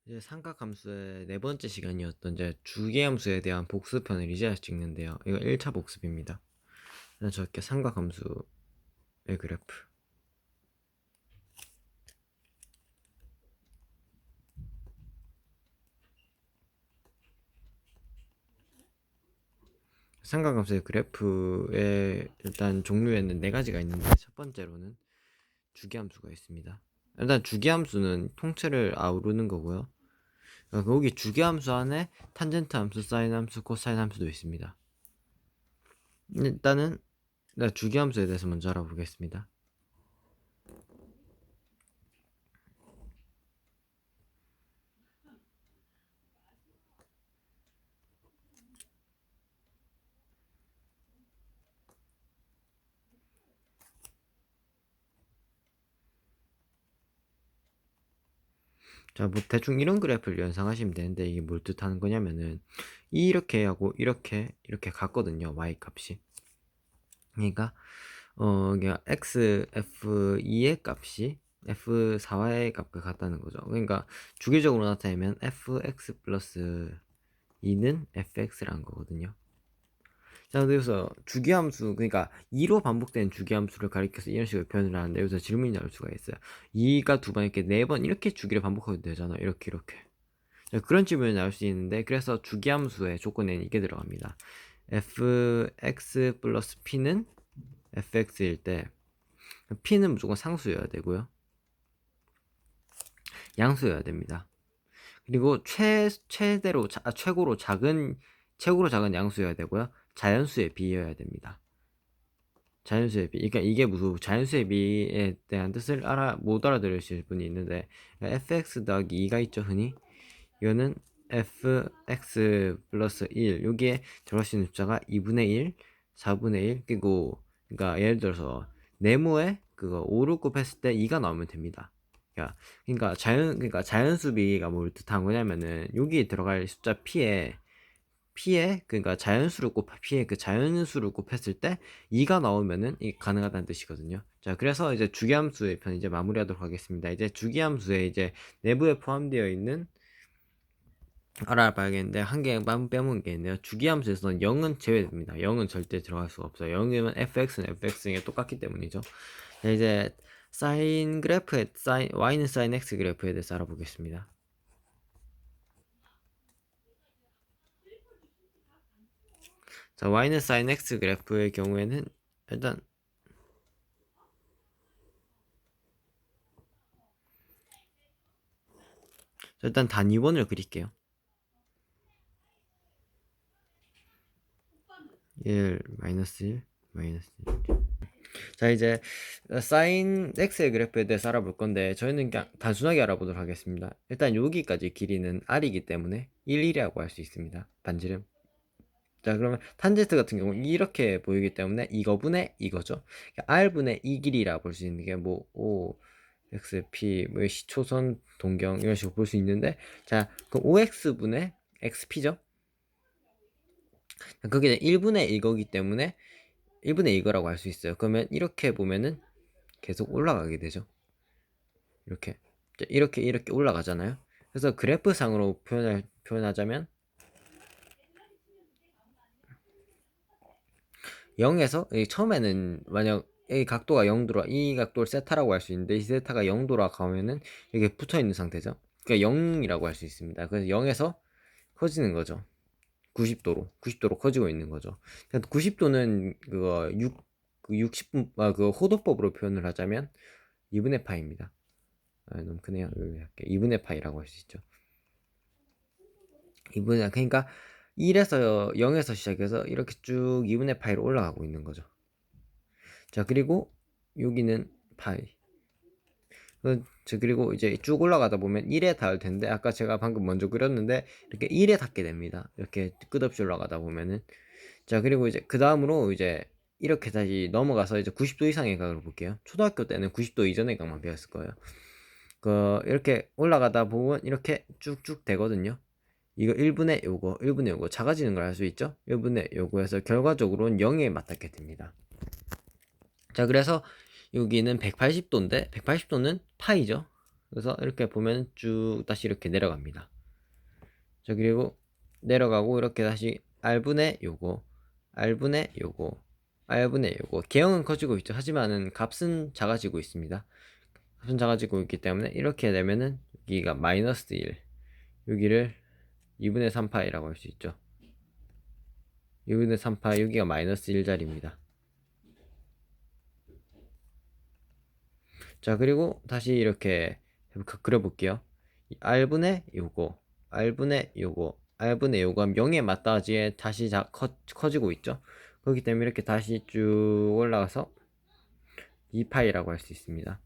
이제 삼각함수의 네 번째 시간이었던 이제 주기함수에 대한 복습편을 이제 찍는데요. 이거 1차 복습입니다. 저렇게 삼각함수의 그래프. 삼각함수의 그래프에 일단 종류에는 네 가지가 있는데, 첫 번째로는 주기함수가 있습니다. 일단 주기함수는 통째를 아우르는 거고요. 거기 주기함수 안에 탄젠트 함수, 사인 함수, 코사인 함수도 있습니다. 일단은 주기함수에 대해서 먼저 알아보겠습니다. 자, 뭐 대충 이런 그래프를 연상하시면 되는데, 이게 뭘 뜻하는 거냐면은 이렇게 하고 이렇게 같거든요, y 값이. 그러니까 이게 x f2의 값이 f4의 값과 같다는 거죠. 그러니까 주기적으로 나타내면 fx 플러스 2는 fx라는 거거든요. 자, 그래서 주기함수, 그러니까 2로 반복되는 주기함수를 가리켜서 이런 식으로 표현을 하는데, 여기서 질문이 나올 수가 있어요. 2가 두 번, 이렇게 네 번 이렇게 주기를 반복해도 되잖아, 이렇게. 자, 그런 질문이 나올 수 있는데, 그래서 주기함수의 조건에는 이게 들어갑니다. fx 플러스 p는 fx일 때 p는 무조건 상수여야 되고요, 양수여야 됩니다. 그리고 최고로 작은 양수여야 되고요, 자연수에 비여야 됩니다. 자연수의 비. 그러니까 이게 무슨 자연수의 비에 대한 뜻을 못 알아들으실 분이 있는데, fx 더하기 2가 있죠, 흔히. 이거는 fx 플러스 1. 여기에 들어갈 수 있는 숫자가 2분의 1, 4분의 1, 그리고, 그러니까 예를 들어서 네모에 그거 5, 6 곱했을 때 2가 나오면 됩니다. 그러니까 자연수비가 뭘 뜻한 거냐면은, 여기 들어갈 숫자 p에 그러니까 p에 그 자연수를 곱했을 때 2가 나오면은 이게 가능하다는 뜻이거든요. 자, 그래서 이제 주기함수의 편 이제 마무리하도록 하겠습니다. 이제 주기함수에 이제 내부에 포함되어 있는 알아봐야겠는데, 한 개만 빼먹은 게 있네요. 주기함수에서는 0은 제외됩니다. 0은 절대 들어갈 수가 없어요. 0이면 fx는 fx에 똑같기 때문이죠. 자, 이제 y는 sin x 그래프에 대해서 알아보겠습니다. 자, y는 sin x 그래프의 경우에는 일단 단위원을 그릴게요. 1, 마이너스 1, 마이너스 1. 자, 이제 사인 x의 그래프에 대해서 알아볼 건데, 저희는 그냥 단순하게 알아보도록 하겠습니다. 일단 여기까지 길이는 r이기 때문에 1이라고 할 수 있습니다. 반지름. 자, 그러면 탄젠트 같은 경우 이렇게 보이기 때문에 이거분의 이거죠. r분의 이 길이라 볼 수 있는 게 뭐 o x p 뭐 시초선 동경 이런 식으로 볼 수 있는데, 자, 그 ox분의 xp죠. 그게 1분의 이거기 때문에 1분의 이거라고 할 수 있어요. 그러면 이렇게 보면은 계속 올라가게 되죠. 이렇게 올라가잖아요. 그래서 그래프상으로 표현하자면 0에서 처음에는 만약 이 각도가 0도라, 이 각도를 세타라고 할 수 있는데, 이 세타가 0도라 가면은 이게 붙어 있는 상태죠. 그러니까 0이라고 할 수 있습니다. 그래서 0에서 커지는 거죠. 90도로 커지고 있는 거죠. 90도는 그거 60분 그 호도법으로 표현을 하자면 2분의 파입니다. 너무 크네요. 2분의 파이라고 할 수 있죠. 2분의, 그러니까 1에서 0에서 시작해서 이렇게 쭉 2분의 파이로 올라가고 있는 거죠. 자, 그리고 여기는 파이. 그리고 이제 쭉 올라가다 보면 1에 닿을 텐데, 아까 제가 방금 먼저 그렸는데 이렇게 1에 닿게 됩니다. 이렇게 끝없이 올라가다 보면은. 자, 그리고 이제 그 다음으로 이제 이렇게 다시 넘어가서 이제 90도 이상의 각을 볼게요. 초등학교 때는 90도 이전의 각만 배웠을 거예요. 이렇게 올라가다 보면 이렇게 쭉쭉 되거든요. 이거 1분의 요거 작아지는 걸 알 수 있죠? 1분의 요거에서 결과적으로는 0에 맞닿게 됩니다. 자, 그래서 여기는 180도인데 180도는 파이죠. 그래서 이렇게 보면 쭉 다시 이렇게 내려갑니다. 자, 그리고 내려가고 이렇게 다시 R분의 요거, R분의 요거, R분의 요거. 개형은 커지고 있죠. 하지만은 값은 작아지고 있습니다. 값은 작아지고 있기 때문에 이렇게 되면은 여기가 마이너스 1, 여기를 2분의 3파이라고 할 수 있죠. 2분의 3파, 여기가 마이너스 1자리입니다. 자, 그리고 다시 이렇게 그려볼게요. R분의 요거, R분의 요거, R분의 요거 하면 0에 맞닿아지게 다시 커지고 있죠. 그렇기 때문에 이렇게 다시 쭉 올라가서 2파이라고 할 수 있습니다.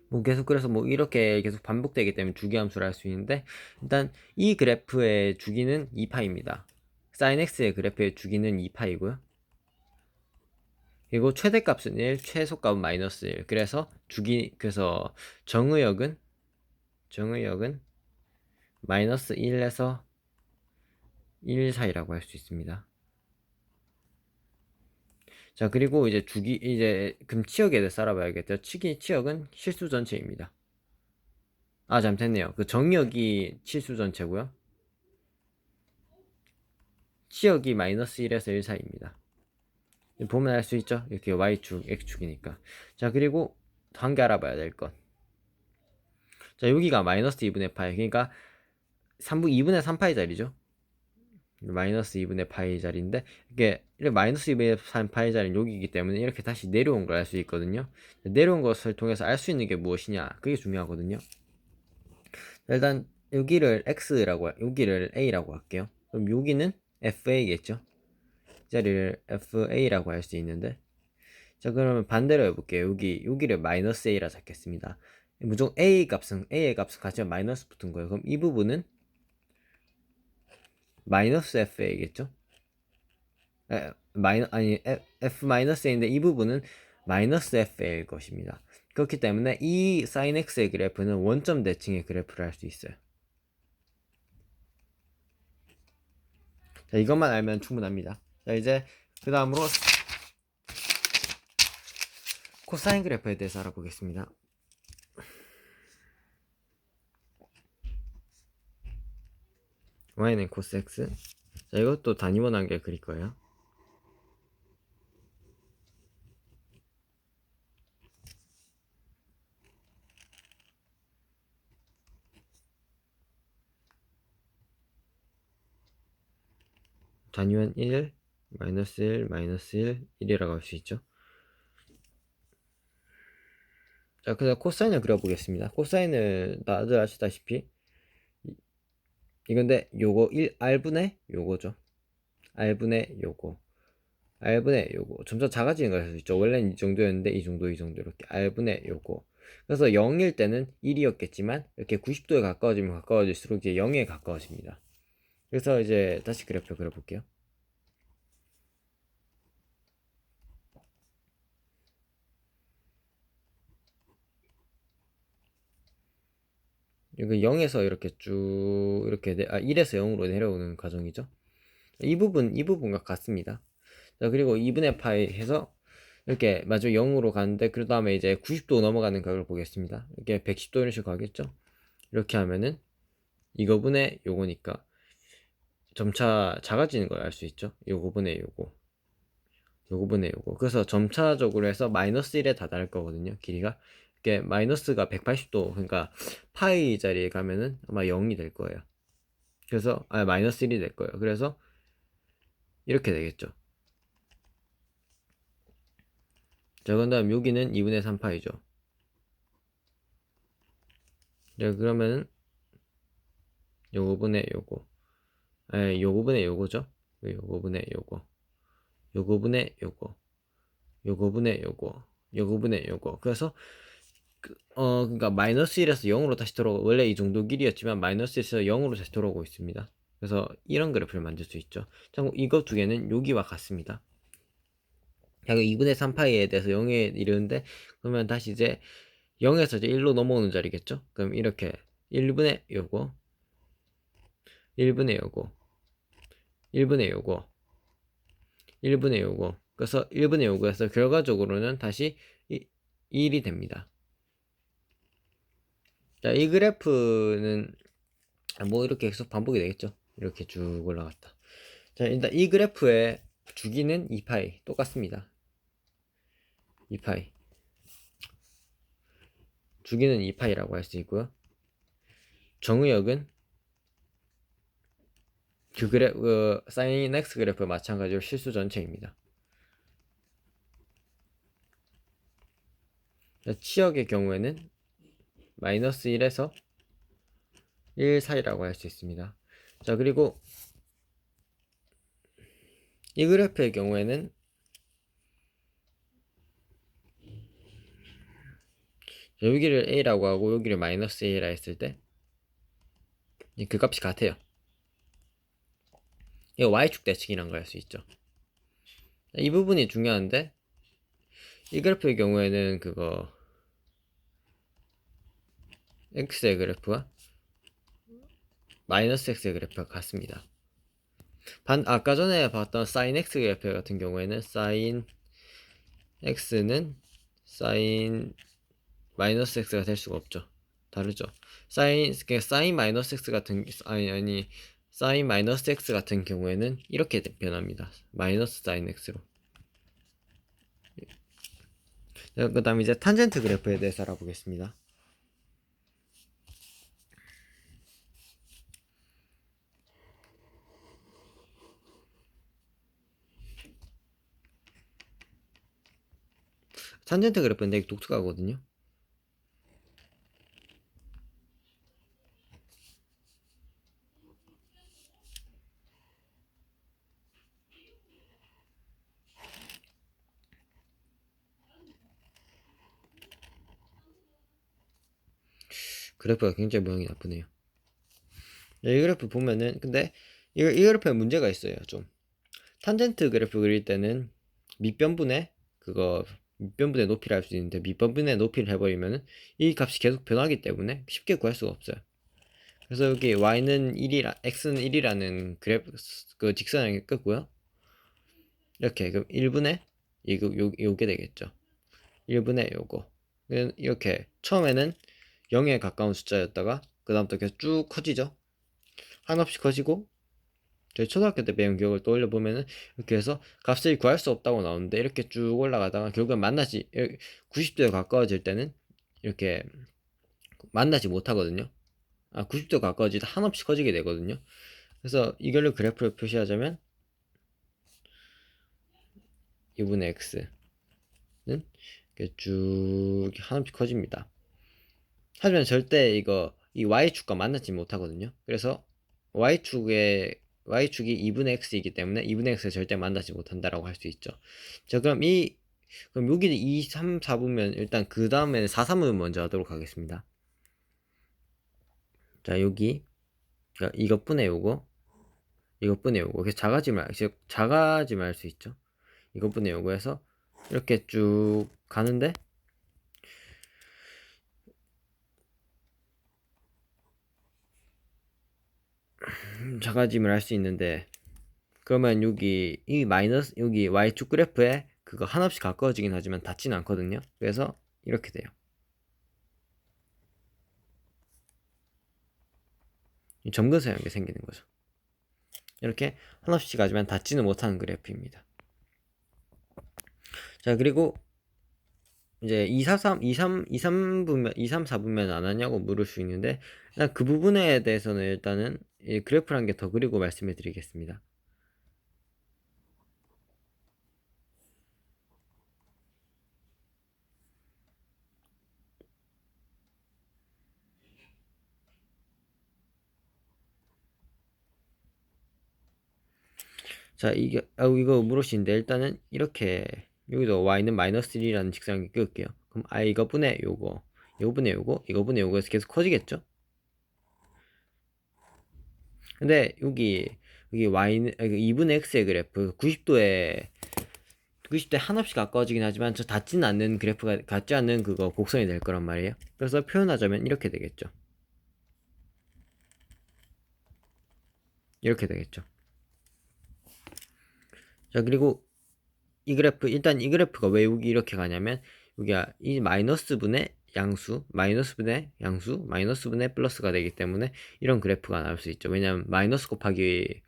뭐 계속 그래서 뭐 이렇게 계속 반복되기 때문에 주기함수를 할 수 있는데, 일단 이 그래프의 주기는 2파입니다. sin x의 그래프의 주기는 2파이고요. 그리고 최대값은 1, 최소값은 마이너스 1. 그래서 그래서 정의역은 마이너스 1에서 1 사이라고 할 수 있습니다. 자, 그리고 이제 그럼 치역에 대해서 알아봐야겠죠. 치역은 실수 전체입니다. 아, 잘못했네요. 그 정역이 실수 전체고요. 치역이 마이너스 1에서 1 사이입니다. 보면 알 수 있죠? 이렇게 y축, x축이니까. 자, 그리고 한 개 알아봐야 될 것. 자, 여기가 마이너스 2분의 파이. 그러니까 2분의 3파이 자리죠. 마이너스 2분의 파이 자리인데, 이게 마이너스 2분의 3파이 자리는 여기이기 때문에 이렇게 다시 내려온 걸 알 수 있거든요. 내려온 것을 통해서 알 수 있는 게 무엇이냐, 그게 중요하거든요. 일단 여기를 x라고, 여기를 a라고 할게요. 그럼 여기는 fa겠죠. 이 자리를 fa라고 할 수 있는데, 자, 그러면 반대로 해볼게요. 여기를 마이너스 a라 잡겠습니다. 무조건 a의 값은 같이 마이너스 붙은 거예요. 그럼 이 부분은 마이너스 fa겠죠. f-a인데 이 부분은 마이너스 fa일 것입니다. 그렇기 때문에 이 sin x의 그래프는 원점 대칭의 그래프를 할 수 있어요. 자, 이것만 알면 충분합니다. 자, 이제 그 다음으로 코사인 그래프에 대해서 알아보겠습니다. y는 코스 x. 자, 이것도 단위원 한개 그릴 거예요. 단위원 1, 마이너스 1, 마이너스 1, 1이라고 할 수 있죠. 자, 그래서 코사인을 그려보겠습니다. 코사인을 다들 아시다시피 이건데 요거 1R분의 요거죠. R분의 요거, R분의 요거 점점 작아지는 걸 할 수 있죠. 원래는 이 정도였는데 이 정도 이렇게 R분의 요거. 그래서 0일 때는 1이었겠지만 이렇게 90도에 가까워지면 가까워질수록 이제 0에 가까워집니다. 그래서 이제 다시 그래프 그려볼게요. 여기 0에서 이렇게 쭉 이렇게 1에서 0으로 내려오는 과정이죠. 이 부분과 같습니다. 자, 그리고 2분의 파이 해서 이렇게 마저 0으로 가는데 그 다음에 이제 90도 넘어가는 각을 보겠습니다. 이렇게 110도 이런 식으로 가겠죠. 이렇게 하면은 이거분의 요거니까 점차 작아지는 걸 알 수 있죠. 요거분의 요거, 요거분의 요거. 그래서 점차적으로 해서 마이너스 1에 다다를 거거든요. 길이가 이렇게 마이너스가 180도, 그러니까 파이 자리에 가면은 아마 0이 될 거예요. 그래서 마이너스 1이 될 거예요. 그래서 이렇게 되겠죠. 자, 그 다음 여기는 2분의 3파이죠. 자, 그러면은 요거분의 요거, 요거분의 요거죠. 요거분의 요거, 요거분의 요거, 요거분의 요거, 요거분의 요거. 그래서 그러니까 마이너스 1에서 0으로 다시 돌아오고, 원래 이 정도 길이였지만 마이너스 1에서 0으로 다시 돌아오고 있습니다. 그래서 이런 그래프를 만들 수 있죠. 참고 이거 두 개는 여기와 같습니다. 약 2분의 3파이에 대해서 0에 이르는데, 그러면 다시 이제 0에서 이제 1로 넘어오는 자리겠죠. 그럼 이렇게 1분의 요거, 1분의 요거, 1분의 요거, 1분의 요거. 그래서 1분의 요거에서 결과적으로는 다시 1이 됩니다. 자, 이 그래프는 뭐 이렇게 계속 반복이 되겠죠. 이렇게 쭉 올라갔다. 자, 일단 이 그래프의 주기는 2파이 똑같습니다. 2파이 주기는 2파이라고 할 수 있고요. 정의역은 사인 x 그래프 마찬가지로 실수 전체입니다. 자, 치역의 경우에는 마이너스 1에서 1 사이라고 할 수 있습니다. 자, 그리고 이 그래프의 경우에는 여기를 a라고 하고 여기를 마이너스 a라 했을 때 그 값이 같아요. 이거 y축 대칭이란 걸 할 수 있죠. 이 부분이 중요한데 이 그래프의 경우에는 그거 x의 그래프와 마이너스 x의 그래프가 같습니다. 아까 전에 봤던 sin x 그래프 같은 경우에는 sin x는 sin 마이너스 x가 될 수가 없죠. 다르죠. sin 마이너스 x 같은 아니 sin 마이너스 x 같은 경우에는 이렇게 변합니다. 마이너스 sin x로. 그 다음 이제 탄젠트 그래프에 대해서 알아보겠습니다. 탄젠트 그래프는 되게 독특하거든요. 그래프가 굉장히 모양이 나쁘네요. 이 그래프 보면은 근데 이 그래프에 문제가 있어요. 좀 탄젠트 그래프 그릴 때는 밑변분의 높이를 할 수 있는데 밑변분의 높이를 해버리면은 이 값이 계속 변하기 때문에 쉽게 구할 수가 없어요. 그래서 여기 y는 1이라 x는 1이라는 그래프 그 직선을 끄고요. 이렇게 그럼 1분의 요게 되겠죠. 1분의 요거 이렇게 처음에는 0에 가까운 숫자였다가 그 다음부터 계속 쭉 커지죠. 한없이 커지고 저희 초등학교 때 배운 기억을 떠올려 보면은 이렇게 해서 값을 구할 수 없다고 나오는데 이렇게 쭉 올라가다가 결국엔 90도에 가까워질 때는 이렇게 만나지 못하거든요. 90도 가까워지다 한없이 커지게 되거든요. 그래서 이걸로 그래프를 표시하자면 2분의 x는 이렇게 쭉 한없이 커집니다. 하지만 절대 이 y축과 만나지 못하거든요. 그래서 y축이 2분의 x이기 때문에 2분의 x를 절대 만나지 못한다라고 할 수 있죠. 자, 그럼 여기는 2, 3, 4부면 일단 그 다음에는 4, 3을 먼저 하도록 하겠습니다. 자, 여기 이것분의 요거 그래서 작아지면 할 수 있죠. 이것분의 요거에서 이렇게 쭉 가는데 작아짐을 할 수 있는데 그러면 여기 여기 y축 그래프에 그거 한없이 가까워지긴 하지만 닿지는 않거든요. 그래서 이렇게 돼요. 이 점근사 연계 생기는 거죠. 이렇게 한없이 가지만 닿지는 못하는 그래프입니다. 자, 그리고 이제 2, 4, 3, 2, 3, 2, 3부면 2, 3, 4부면 안 하냐고 물을 수 있는데 일단 그 부분에 대해서는 일단은 이 그래프를 한 개 더 그리고 말씀해 드리겠습니다. 자, 이거 물으시는데 일단은 이렇게 여기도 y는 마이너스 1이라는 직선을 끄을게요. 그럼 이거분의 이거분의 요거에서 계속 커지겠죠? 근데 여기 y는 2분의 x의 그래프 90도에 한없이 가까워지긴 하지만 저 닿지는 않는 그래프가 닿지 않는 그거 곡선이 될 거란 말이에요. 그래서 표현하자면 이렇게 되겠죠. 이렇게 되겠죠. 자, 그리고 일단 이 그래프가 왜 여기 이렇게 가냐면 여기가 이 마이너스 분의 양수, 마이너스분의 양수, 마이너스분의 플러스가 되기 때문에 이런 그래프가 나올 수 있죠. 왜냐하면 마이너스 곱하기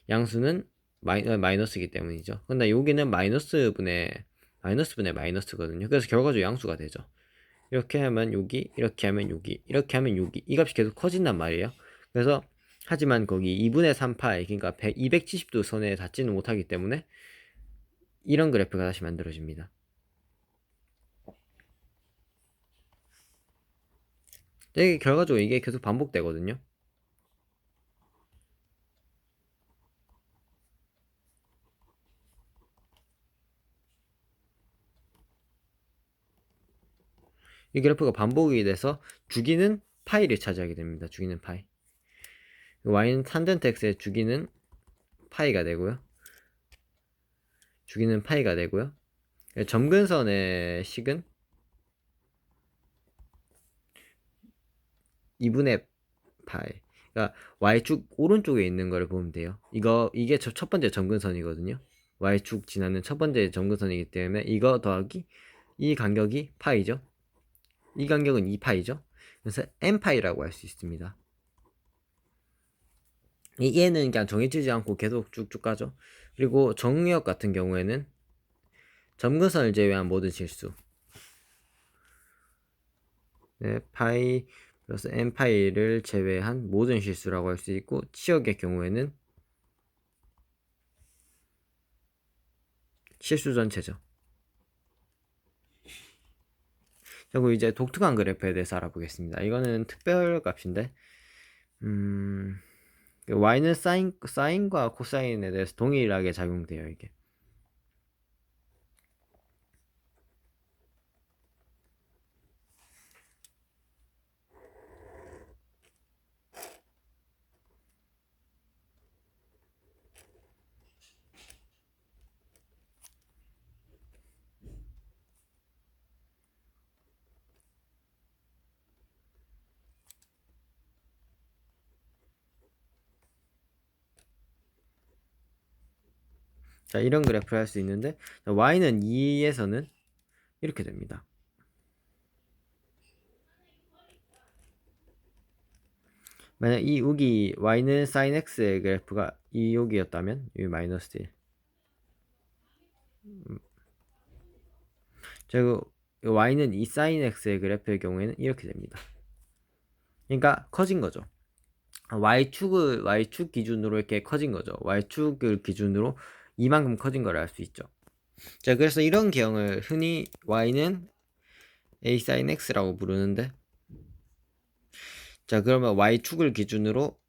양수는 마이너스이기 때문이죠. 근데 여기는 마이너스분의 마이너스거든요. 그래서 결과적으로 양수가 되죠. 이렇게 하면 여기, 이렇게 하면 여기, 이렇게 하면 여기, 이 값이 계속 커진단 말이에요. 그래서 하지만 거기 2분의 3파이, 그러니까 270도 선에 닿지는 못하기 때문에 이런 그래프가 다시 만들어집니다. 이게 결과적으로 이게 계속 반복되거든요. 이 그래프가 반복이 돼서 주기는 파이를 차지하게 됩니다. 주기는 파이. y는 탄젠트 x의 주기는 파이가 되고요. 주기는 파이가 되고요. 점근선의 식은 2분의 파이. 그러니까 y축 오른쪽에 있는 거를 보면 돼요. 이게 첫 번째 점근선이거든요. y축 지나는 첫 번째 점근선이기 때문에 이거 더하기 이 간격이 파이죠. 이 간격은 2파이죠. 그래서 n파이라고 할 수 있습니다. 얘는 그냥 정해지지 않고 계속 쭉쭉 가죠. 그리고 정의역 같은 경우에는 점근선을 제외한 모든 실수, 네, 파이 플러스 n파이를 제외한 모든 실수라고 할 수 있고, 치역의 경우에는 실수 전체죠. 그리고 이제 독특한 그래프에 대해서 알아보겠습니다. 이거는 특별 값인데, y는 사인과 코사인에 대해서 동일하게 작용돼요, 이게. 자, 이런 그래프를 할 수 있는데, y는 2에서는 이렇게 됩니다. 만약 이 여기 y는 sin x의 그래프가 이 여기였다면 이 마이너스 1. 그리고 y는 이 sin x의 그래프의 경우에는 이렇게 됩니다. 그러니까 커진 거죠. y축 기준으로 이렇게 커진 거죠. y축을 기준으로 이만큼 커진 걸 알 수 있죠. 자, 그래서 이런 개형을 흔히 y는 a sin x라고 부르는데, 자, 그러면 y축을 기준으로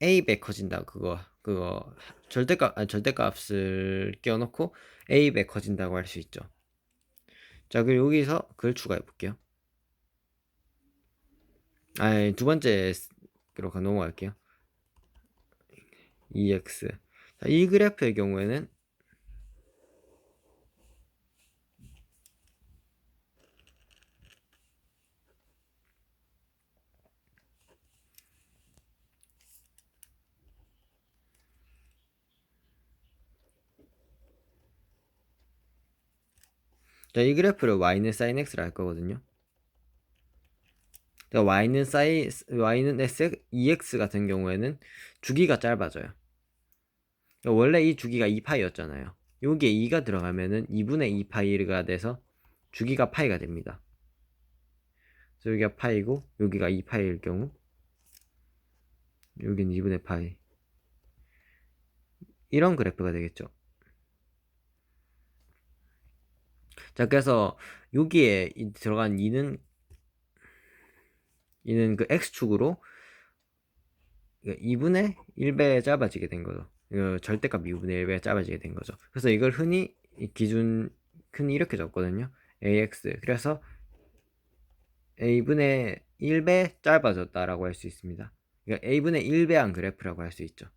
a배 커진다. 그거 절대값을 끼워놓고 a배 커진다고 할 수 있죠. 자, 그리고 여기서 그걸 추가해 볼게요. 두 번째로 넘어갈게요. EX. 자, 이 그래프의 경우에는 자, 이 그래프를 y는 sin x라 할 거거든요. 자, y는 EX 같은 경우에는 주기가 짧아져요. 원래 이 주기가 2파이였잖아요. 여기에 2가 들어가면은 2분의 2파이가 돼서 주기가 파이가 됩니다. 그래서 여기가 파이고 여기가 2파이일 경우 여기는 2분의 파이. 이런 그래프가 되겠죠. 자, 그래서 여기에 들어간 2는 그 x축으로 2분의 1배 짧아지게 된 거죠. 절대값 2분의 1배 짧아지게 된 거죠. 그래서 이걸 흔히 이렇게 적거든요. ax. 그래서 a분의 1배 짧아졌다라고 할 수 있습니다. 그러니까 a분의 1배한 그래프라고 할 수 있죠.